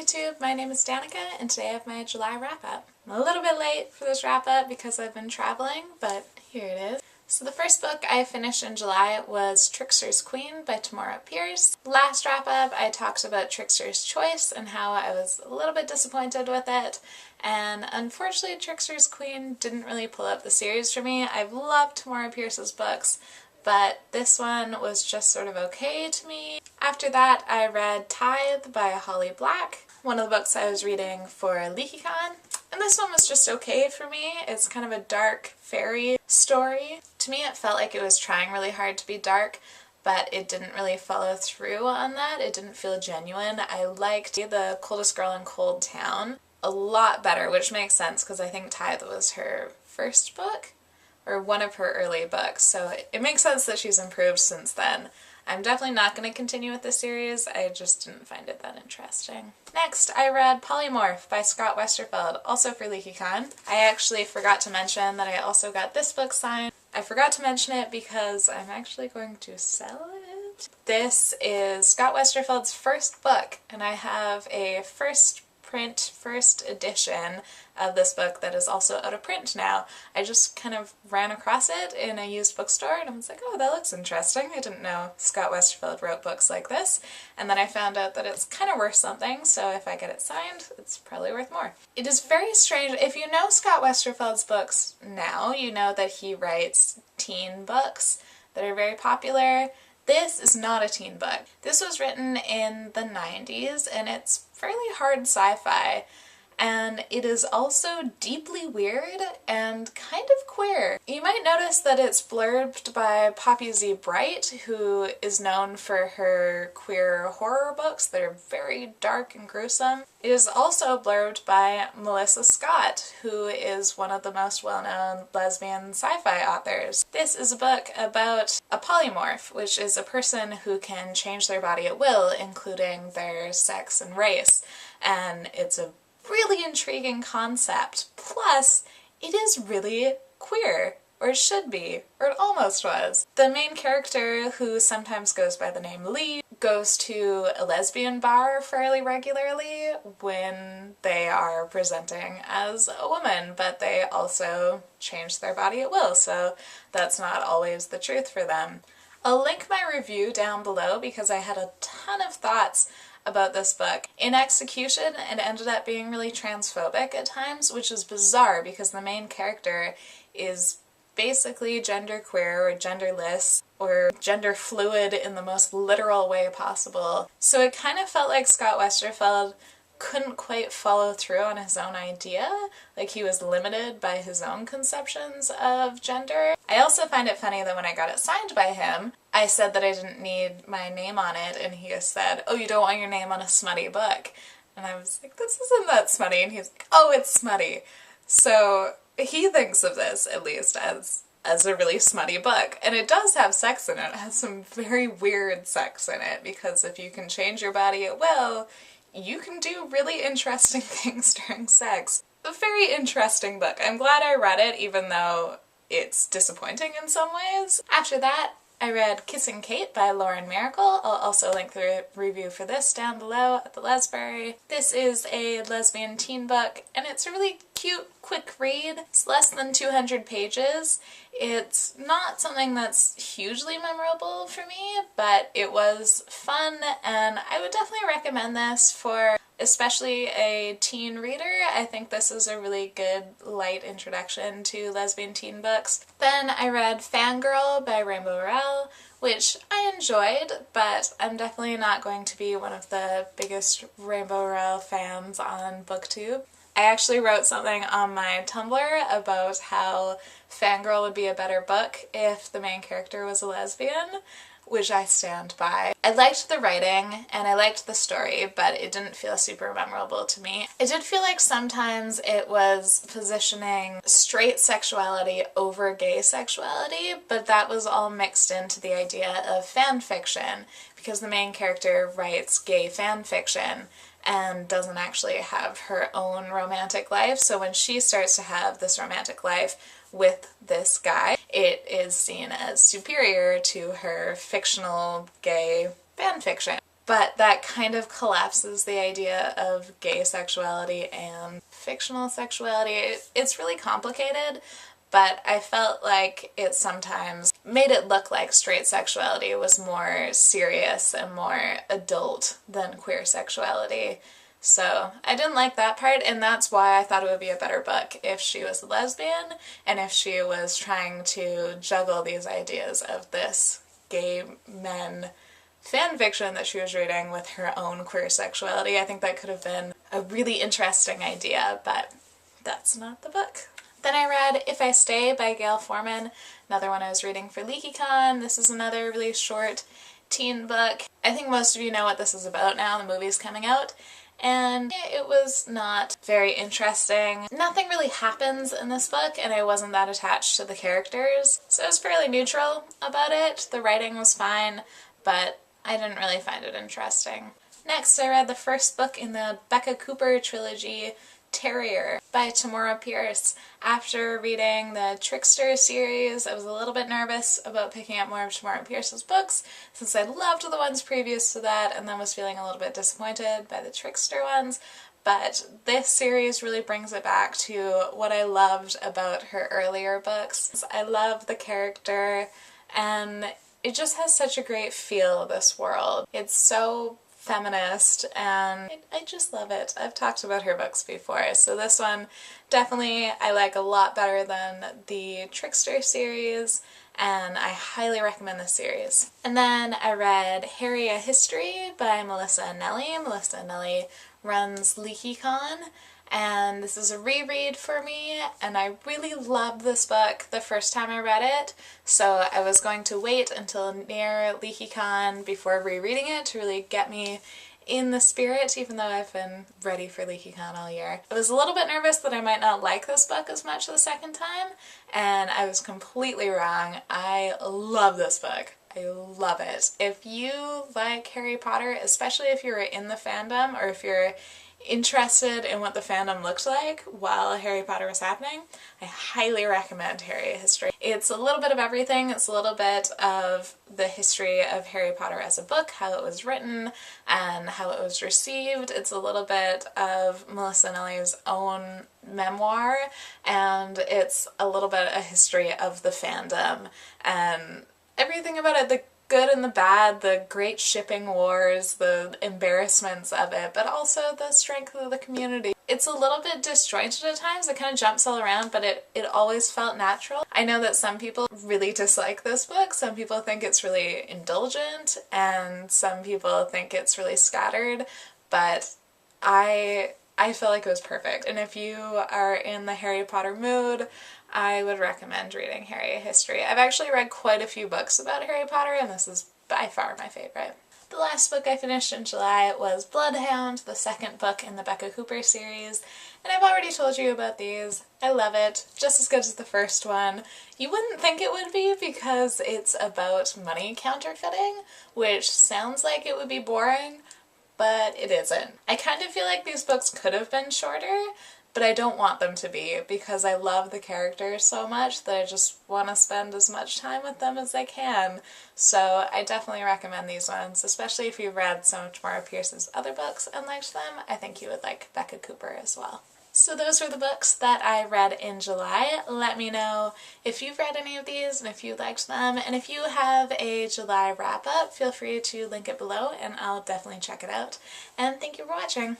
YouTube, my name is Danica and today I have my July wrap-up. I'm a little bit late for this wrap-up because I've been traveling, but here it is. So the first book I finished in July was Trickster's Queen by Tamora. Last wrap-up I talked about Trickster's Choice and how I was a little bit disappointed with it, and unfortunately Trickster's Queen didn't really pull up the series for me. I've loved Tamora Pierce's books, but this one was just sort of okay to me. After that I read Tithe by Holly Black, one of the books I was reading for LeakyCon, and this one was just okay for me. It's kind of a dark fairy story. To me it felt like it was trying really hard to be dark, but it didn't really follow through on that. It didn't feel genuine. I liked The Coldest Girl in Cold Town a lot better, which makes sense because I think Tithe was her first book, or one of her early books, so it makes sense that she's improved since then. I'm definitely not going to continue with the series, I just didn't find it that interesting. Next, I read Polymorph by Scott Westerfeld, also for LeakyCon. I actually forgot to mention that I also got this book signed. I forgot to mention it because I'm actually going to sell it. This is Scott Westerfeld's first book, and I have a first edition of this book that is also out of print now. I just kind of ran across it in a used bookstore and I was like, oh, that looks interesting. I didn't know Scott Westerfeld wrote books like this. And then I found out that it's kind of worth something, so if I get it signed, it's probably worth more. It is very strange. If you know Scott Westerfeld's books now, you know that he writes teen books that are very popular. This is not a teen book. This was written in the 90s and it's fairly hard sci-fi, and it is also deeply weird and kind of queer. You might notice that it's blurbed by Poppy Z. Bright, who is known for her queer horror books that are very dark and gruesome. It is also blurbed by Melissa Scott, who is one of the most well-known lesbian sci-fi authors. This is a book about a polymorph, which is a person who can change their body at will, including their sex and race, and it's a really intriguing concept. Plus, it is really queer, or it should be, or it almost was. The main character, who sometimes goes by the name Lee, goes to a lesbian bar fairly regularly when they are presenting as a woman, but they also change their body at will, so that's not always the truth for them. I'll link my review down below because I had a ton of thoughts about this book. In execution, it ended up being really transphobic at times, which is bizarre because the main character is basically genderqueer or genderless or gender fluid in the most literal way possible. So it kind of felt like Scott Westerfeld couldn't quite follow through on his own idea, like he was limited by his own conceptions of gender. I also find it funny that when I got it signed by him, I said that I didn't need my name on it, and he just said, oh, you don't want your name on a smutty book. And I was like, this isn't that smutty, and he's like, oh, it's smutty. So he thinks of this, at least, as a really smutty book. And it does have sex in it. It has some very weird sex in it, because if you can change your body at will, you can do really interesting things during sex. A very interesting book. I'm glad I read it, even though it's disappointing in some ways. After that, I read Kissing Kate by Lauren Miracle. I'll also link the review for this down below at the Lesbrary. This is a lesbian teen book, and it's a really cute, quick read. It's less than 200 pages. It's not something that's hugely memorable for me, but it was fun, and I would definitely recommend this for especially a teen reader. I think this is a really good light introduction to lesbian teen books. Then I read Fangirl by Rainbow Rowell, which I enjoyed, but I'm definitely not going to be one of the biggest Rainbow Rowell fans on BookTube. I actually wrote something on my Tumblr about how Fangirl would be a better book if the main character was a lesbian, which I stand by. I liked the writing and I liked the story, but it didn't feel super memorable to me. It did feel like sometimes it was positioning straight sexuality over gay sexuality, but that was all mixed into the idea of fan fiction, because the main character writes gay fan fiction and doesn't actually have her own romantic life, so when she starts to have this romantic life with this guy, it is seen as superior to her fictional gay fanfiction. but that kind of collapses the idea of gay sexuality and fictional sexuality. It's really complicated, but I felt like it sometimes made it look like straight sexuality was more serious and more adult than queer sexuality. So I didn't like that part, and that's why I thought it would be a better book if she was a lesbian and if she was trying to juggle these ideas of this gay men fan fiction that she was reading with her own queer sexuality. I think that could have been a really interesting idea, but that's not the book. Then I read If I Stay by Gale Forman, another one I was reading for LeakyCon. This is another really short teen book. I think most of you know what this is about now, the movie's coming out, and it was not very interesting. Nothing really happens in this book, and I wasn't that attached to the characters, so I was fairly neutral about it. The writing was fine, but I didn't really find it interesting. Next, I read the first book in the Becca Cooper trilogy, Terrier by Tamora Pierce. After reading the Trickster series, I was a little bit nervous about picking up more of Tamora Pierce's books, since I loved the ones previous to that and then was feeling a little bit disappointed by the Trickster ones. But this series really brings it back to what I loved about her earlier books. I love the character, and it just has such a great feel, this world. It's so feminist, and I just love it. I've talked about her books before, so this one definitely I like a lot better than the Trickster series, and I highly recommend this series. And then I read Harry, A History by Melissa Anelli. Melissa Anelli runs LeakyCon, and this is a reread for me, and I really loved this book the first time I read it, so I was going to wait until near LeakyCon before rereading it to really get me in the spirit, even though I've been ready for LeakyCon all year. I was a little bit nervous that I might not like this book as much the second time, and I was completely wrong. I love this book. I love it. If you like Harry Potter, especially if you're in the fandom, or if you're interested in what the fandom looked like while Harry Potter was happening, I highly recommend Harry, A History. It's a little bit of everything. It's a little bit of the history of Harry Potter as a book, how it was written and how it was received. It's a little bit of Melissa Anelli's own memoir, and it's a little bit a history of the fandom and everything about it, the good and the bad, the great shipping wars, the embarrassments of it, but also the strength of the community. It's a little bit disjointed at times, it kind of jumps all around, but it always felt natural. I know that some people really dislike this book, some people think it's really indulgent, and some people think it's really scattered, but I feel like it was perfect. And if you are in the Harry Potter mood, I would recommend reading Harry, A History. I've actually read quite a few books about Harry Potter, and this is by far my favorite. The last book I finished in July was Bloodhound, the second book in the Becca Cooper series, and I've already told you about these. I love it, just as good as the first one. You wouldn't think it would be because it's about money counterfeiting, which sounds like it would be boring, but it isn't. I kind of feel like these books could have been shorter, but I don't want them to be because I love the characters so much that I just want to spend as much time with them as I can. So I definitely recommend these ones, especially if you've read some of Tamora Pierce's other books and liked them. I think you would like Becca Cooper as well. So those were the books that I read in July. Let me know if you've read any of these and if you liked them, and if you have a July wrap-up, feel free to link it below and I'll definitely check it out. And thank you for watching!